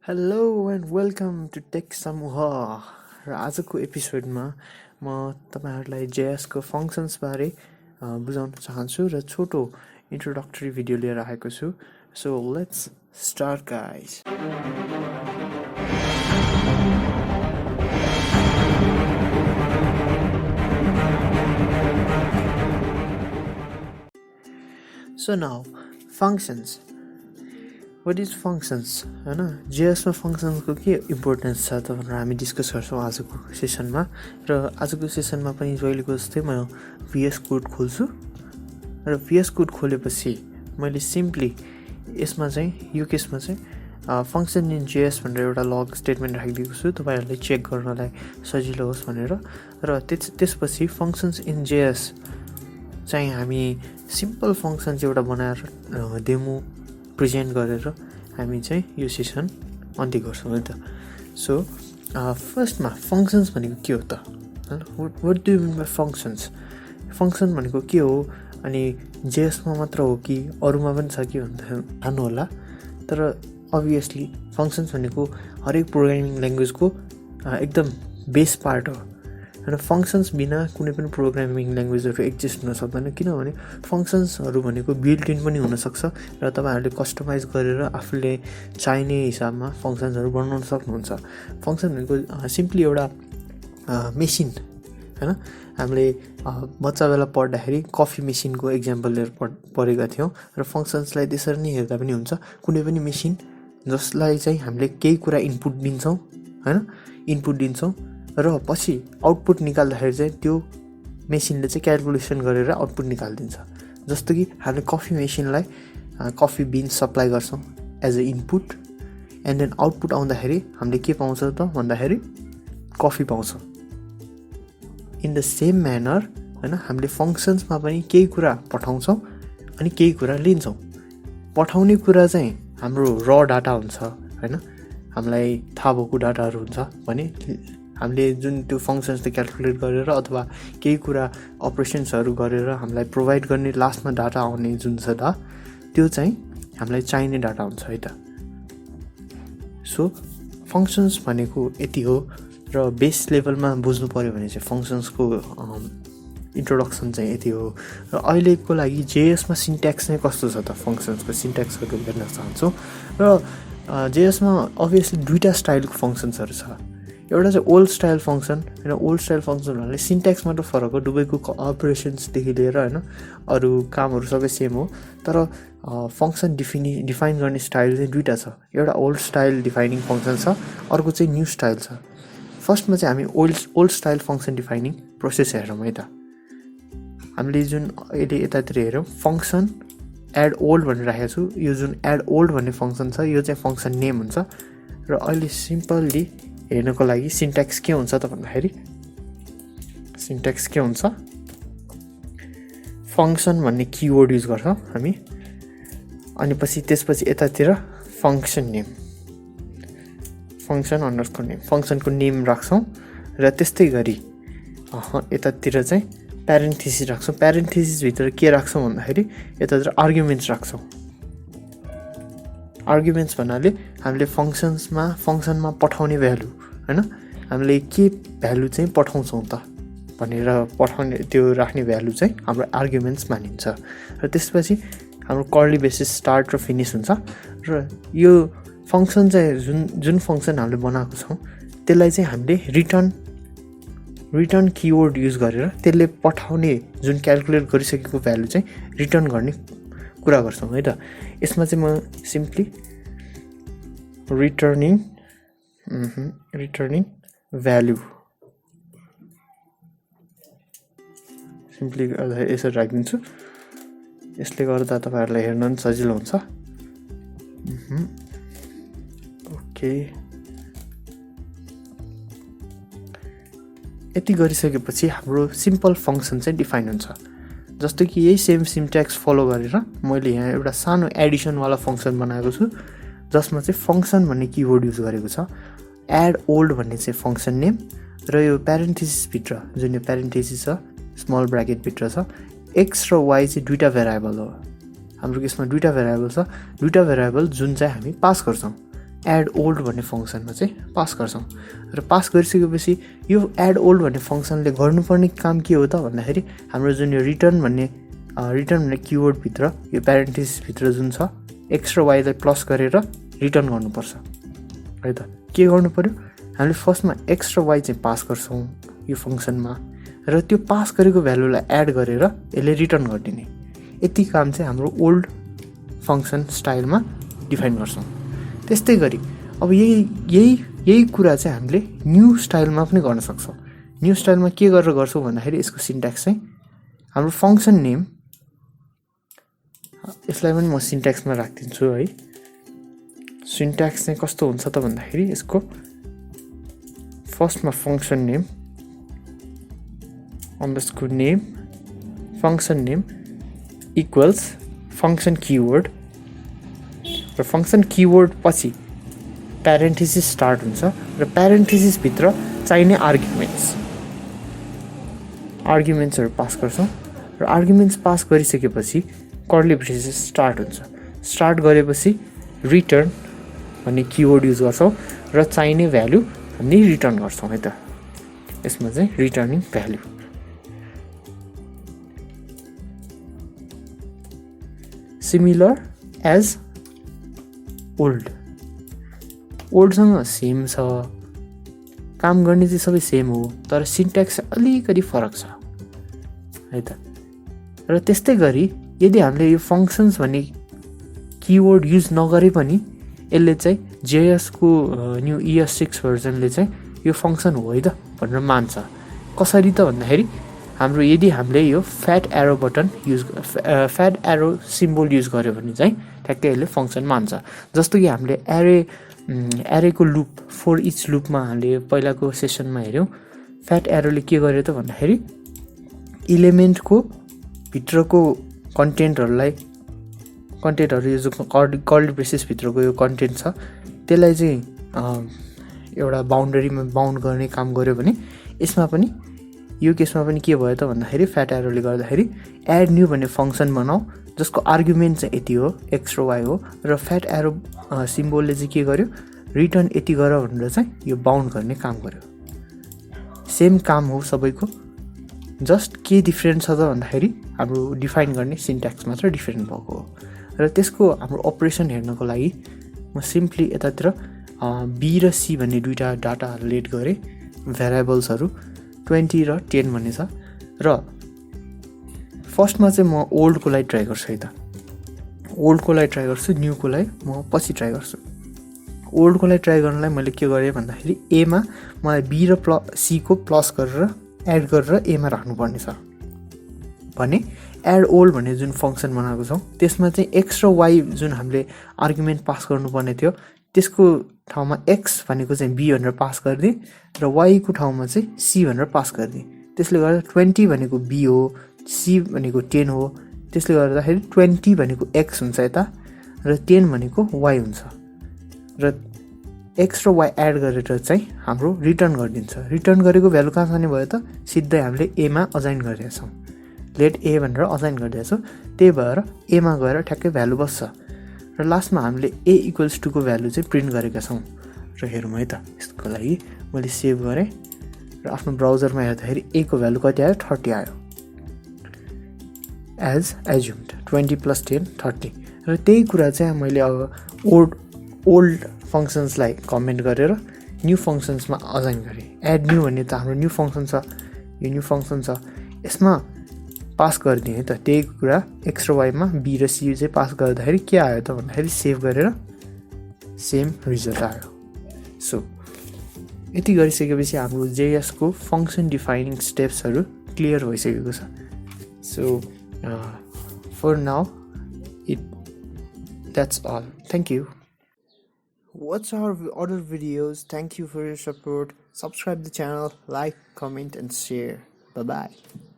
Hello and welcome to Tech समूह र आजको एपिसोडमा म तपाईहरुलाई JS को फंक्शन्स बारे बुझाउन चाहन्छु र छोटो इन्ट्रोडक्टरी भिडियो लिएर आएको छु. So let's start guys. So now functions. What is functions? हैन JS मा functions को के इम्पोर्टेन्स छ त भनेर हामी डिस्कस गर्छौं आजको सेसनमा र आजको सेसनमा पनि जहिलेको जस्तै म VS कोड खोल्छु र VS कोड खोलेपछि मैले सिम्पली यसमा चाहिँ यो केसमा चाहिँ फंक्शन इन JS भनेर एउटा लग स्टेटमेन्ट राखिदिएको छु तपाईहरुले चेक गर्नलाई सजिलो होस् भनेर र त्यसपछि फंक्शन्स इन JS चाहिँ हामी सिम्पल फंक्शन्स एउटा बनाएर डेमो प्रेजेन्ट गरेर हामी चाहिँ यो सेसन अन्त्य गर्छौं है त. सो फर्स्टमा फंक्शन्स भनेको के हो त? What do you mean by functions? Function भनेको के हो अनि JS मा मात्र हो कि अरुमा पनि छ कि भन्दा थाहा होला. तर obviously फंक्शन्स भनेको हरेक प्रोग्रामिङ ल्याङ्ग्वेजको एकदम बेस पार्ट हो. र फंक्शन्स बिना कुनै पनि प्रोग्रामिङ ल्याङ्ग्वेजहरु एक्जिस्ट हुन सक्दैन किनभने फंक्शन्सहरु भनेको बिल्ट इन पनि हुन सक्छ र तपाईहरुले कस्टमाइज गरेर आफूले चाहिने हिसाबमा फंक्शन्सहरु बनाउन सक्नुहुन्छ. फंक्शन भनेको सिम्पली एउटा मेसिन हैन. हामीले बच्चा बेला पढ्दाखेरि कफी मेसिनको एक्जाम्पल लिएर पढेका थियौं र फंक्शन्सलाई त्यसरी नै हेर्दा पनि हुन्छ. कुनै पनि मेसिन जसलाई चाहिँ हामीले केही कुरा इनपुट दिन्छौं हैन, इनपुट दिन्छौं र पछि आउटपुट निकाल्दाखेरि चाहिँ त्यो मेसिनले चाहिँ क्याल्कुलेसन गरेर आउटपुट निकाल्दिन्छ. जस्तो कि हामीले कफी मेसिनलाई कफी बिन्स सप्लाई गर्छौं as a input and then output आउँदाखेरि हामीले के पाउँछ त भन्दाखेरि कफी पाउँछ. इन द सेम म्यानर हैन हामीले फंक्शन्समा पनि केही कुरा पठाउँछौं अनि केही कुरा लिन्छौं. पठाउने कुरा चाहिँ हाम्रो र डाटा हुन्छ हैन, हामीलाई थाहा भएको डाटाहरु हुन्छ भने हामीले जुन त्यो फंक्शन्सले क्याल्कुलेट गरेर अथवा केही कुरा अपरेशन्सहरु गरेर हामीलाई प्रोवाइड गर्ने लास्टमा डाटा आउने जुन छ त त्यो चाहिँ हामीलाई चाहिने डाटा हुन्छ है त. सो फंक्शन्स भनेको यति हो र बेस लेभलमा बुझ्नु पर्यो भने चाहिँ फंक्शन्सको इन्ट्रोडक्सन चाहिँ यति हो. र अहिलेको लागि JS मा सिन्ट्याक्स नै कस्तो छ त फंक्शन्सको सिन्ट्याक्सहरु हेर्न चाहन्छौ र JS मा obviously दुईटा स्टाइलको फंक्शन्सहरु छ. एउटा चाहिँ ओल्ड स्टाइल फंक्शन हैन. ओल्ड स्टाइल फंक्शन भन्नाले सिन्ट्याक्स मात्र फरक हो, दुवैको अपरेशन्स देखि लिएर हैन अरु कामहरु सबै सेम हो. तर फंक्शन डिफाइन गर्ने स्टाइल चाहिँ दुईटा छ. एउटा ओल्ड स्टाइल डिफाइनिङ फंक्शन छ, अर्को चाहिँ न्यू स्टाइल छ. फर्स्टमा चाहिँ हामी old style function defining process हेरौँ है त. हामीले जुन अहिले यतातिर हेरौँ फंक्शन एड ओल्ड भनेर राखेको छु. यो जुन एड ओल्ड भन्ने फंक्शन छ यो चाहिँ फंक्शन नेम हुन्छ र अहिले सिम्पली हेर्नको लागि सिन्ट्याक्स के हुन्छ त भन्दाखेरि सिन्ट्याक्स के हुन्छ फंक्शन भन्ने किवर्ड युज गर्छौं हामी अनि पछि त्यसपछि यतातिर function name function underscore name फंक्शनको नेम राख्छौं र त्यस्तै गरी यतातिर चाहिँ प्यारेन्थेसिस राख्छौं. प्यारेन्थेसिस भित्र के राख्छौं भन्दाखेरि यतातिर आर्गुमेन्ट्स राख्छौं. आर्गुमेन्ट्स भन्नाले हामीले फंक्शनमा पठाउने भ्यालु हैन, हामीले के भ्यालु चाहिँ पठाउँछौं त भनेर पठाउने त्यो राख्ने भ्यालु चाहिँ हाम्रो आर्गुमेन्ट्स मानिन्छ. र त्यसपछि हाम्रो कर्ली ब्रेसेस स्टार्ट र फिनिश हुन्छ र यो फंक्शन चाहिँ जुन फंक्शन हामीले बनाएको छौं त्यसलाई चाहिँ हामीले रिटर्न किवर्ड युज गरेर त्यसले पठाउने जुन क्याल्कुलेट गरिसकेको भ्यालु चाहिँ रिटर्न गर्ने कुरा गर्छौं है त. यसमा चाहिँ म सिम्पली रिटर्निङ भ्यालु सिम्पली यसरी राखिदिन्छु. यसले गर्दा तपाईहरुलाई हेर्न पनि सजिलो हुन्छ. ओके, यति गरिसकेपछि हाम्रो सिम्पल फंक्शन चाहिँ डिफाइन हुन्छ. जस्तो कि यही सेम सिन्ट्याक्स फलो गरेर मैले यहाँ एउटा सानो एडिसन वाला फंक्शन बनाएको छु जसमा चाहिँ फंक्शन भन्ने किवर्ड युज गरेको छ. एड ओल्ड भन्ने चाहिँ फंक्शन नेम र यो प्यारेन्थेसिस भित्र जुन यो प्यारेन्थेसिस छ स्मल ब्र्याकेट भित्र छ x र y चाहिँ दुईटा भेरिएबल हो. हाम्रो केसमा दुईटा भेरिएबल छ. दुईटा भेरिएबल जुन चाहिँ हामी पास गर्छौं एड ओल्ड भन्ने फङ्सनमा चाहिँ पास गर्छौँ र पास गरिसकेपछि यो एड ओल्ड भन्ने फङ्सनले गर्नुपर्ने काम के हो त भन्दाखेरि हाम्रो जुन यो रिटर्न भन्ने किवर्डभित्र यो प्यारेन्थेसिसभित्र जुन छ एक्स्ट्रा वाइलाई प्लस गरेर रिटर्न गर्नुपर्छ है त। के गर्नु पर्यो, हामीले फर्स्टमा एक्स्ट्रा वाइ चाहिँ पास गर्छौँ यो फङ्सनमा र त्यो पास गरेको भ्यालुलाई एड गरेर यसले रिटर्न गरिदिने। यति काम चाहिँ हाम्रो ओल्ड फङ्सन स्टाइलमा डिफाइन गर्छौँ। त्यस्तै गरी अब यही कुरा चाहिँ हामीले न्यू स्टाइलमा पनि गर्न सक्छौँ। न्यू स्टाइलमा के गरेर गर्छौँ भन्दाखेरि यसको सिन्ट्याक्स चाहिँ हाम्रो फङ्सन नेम, यसलाई पनि म सिन्ट्याक्समा राखिदिन्छु है। सिन्ट्याक्स चाहिँ कस्तो हुन्छ त भन्दाखेरि यसको फर्स्टमा function name underscore name function name equals function keyword र फङ्सन किवर्ड पछि प्यारेन्थेसिस स्टार्ट हुन्छ र प्यारेन्थेसिसभित्र चाहिने आर्ग्युमेन्ट्सहरू पास गर्छौँ र आर्ग्युमेन्ट्स पास गरिसकेपछि कर्ली ब्रेसेस स्टार्ट हुन्छ। स्टार्ट गरेपछि रिटर्न भन्ने किवर्ड युज गर्छौँ र चाहिने भ्यालु हामी रिटर्न गर्छौँ है त। यसमा चाहिँ रिटर्निङ भ्यालु सिमिलर एज ओल्डसँग सेम छ, काम गर्ने चाहिँ सबै सेम हो, तर सिन्ट्याक्स अलिकति फरक छ है त। र त्यस्तै गरी यदि हामीले यो फङ्सन्स भन्ने किवर्ड युज नगरे पनि यसले चाहिँ जेएसको न्यू ES6 भर्जनले चाहिँ यो फङ्सन हो है त भनेर मान्छ। कसरी त भन्दाखेरि यदि हामीले यो फ्याट एरो सिम्बल युज गर्यो भने चाहिँ ठ्याक्कै यसले फङ्सन मान्छ। जस्तो कि हामीले एरेको लुप फर इच लुपमा हामीले पहिलाको सेसनमा हेऱ्यौँ, फ्याट एरोले के गर्यो त भन्दाखेरि इलिमेन्टको भित्रको कन्टेन्टहरू यो जो कर्ली ब्रेसेसभित्रको यो कन्टेन्ट छ त्यसलाई चाहिँ एउटा बााउन्डरीमा बााउन्ड गर्ने काम गर्यो भने यो केसमा पनि के भयो त भन्दाखेरि फ्याट एरोले गर्दाखेरि एड न्यू भन्ने फङ्सन बनाऊ जसको आर्ग्युमेन्ट चाहिँ यति हो, एक्स्ट्रा वाइ हो, र फ्याट एरो सिम्बलले चाहिँ के गर्यो, रिटर्न यति गर भनेर चाहिँ यो बााउन्ड गर्ने काम गर्यो। सेम काम हो सबैको, जस्ट के डिफ्रेन्ट छ त भन्दाखेरि हाम्रो डिफाइन गर्ने सिन्ट्याक्स मात्र डिफ्रेन्ट भएको हो। र त्यसको हाम्रो अपरेसन हेर्नको लागि म सिम्पली यतातिर B र C भन्ने दुईवटा डाटा लेट गरेँ, भेरिएबल्सहरू 20 र 10 भन्ने छ। र फर्स्टमा चाहिँ म ओल्डको लागि ट्राई गर्छु है त, न्यूको लागि म पछि ट्राई गर्छु। ओल्डको लागि ट्राई गर्नलाई मैले के गरेँ भन्दाखेरि एमा मलाई B र C को प्लस गरेर एड गरेर एमा राख्नुपर्ने छ भने एड ओल्ड भन्ने जुन फङ्सन बनाएको छौँ त्यसमा चाहिँ एक्स्ट्रा वाइ जुन हामीले आर्ग्युमेन्ट पास गर्नुपर्ने थियो त्यसको ठाउँमा एक्स भनेको चाहिँ B भनेर पास गरिदिएँ र वाइको ठाउँमा चाहिँ C भनेर पास गरिदिएँ। त्यसले गर्दा 20 भनेको B हो, C भनेको 10 हो, त्यसले गर्दाखेरि 20 भनेको X हुन्छ यता र 10 भनेको Y हुन्छ र एक्स्ट्रा वाइ एड गरेर चाहिँ हाम्रो रिटर्न गरिदिन्छ। रिटर्न गरेको भ्यालु कहाँ जाने भयो त, सिधै हामीले एमा अजाइन गरेका छौँ, लेट ए भनेर अजाइन गरिदिएको छौँ, त्यही भएर एमा गएर ठ्याक्कै भ्यालु बस्छ र लास्टमा हामीले A = 2 को भ्यालु चाहिँ प्रिन्ट गरेका छौँ। र हेरौँ है त, यसको लागि मैले सेभ गरेँ र आफ्नो ब्राउजरमा हेर्दाखेरि A को भ्यालु कति आयो, 30 आयो एज एज्युम्ड 20 + 10 30। र त्यही कुरा चाहिँ मैले अब ओल्ड फङ्सन्सलाई कमेन्ट गरेर न्यू फङ्सन्समा अजाइन गरेँ। एड न्यू भन्ने त हाम्रो न्यू फङ्सन छ, यो न्यू फङ्सन छ, यसमा पास गरिदिएँ है त। त्यही कुरा एक्स्ट्रा वाइमा B र C चाहिँ पास गर्दाखेरि के आयो त भन्दाखेरि सेभ गरेर सेम रिजल्ट आयो। सो यति गरिसकेपछि हाम्रो जेएसको फङ्सन डिफाइनिङ स्टेप्सहरू क्लियर भइसकेको छ। So for now that's all. Thank you. Watch our other videos. Thank you for your support. Subscribe the channel, like, comment and share. Bye bye.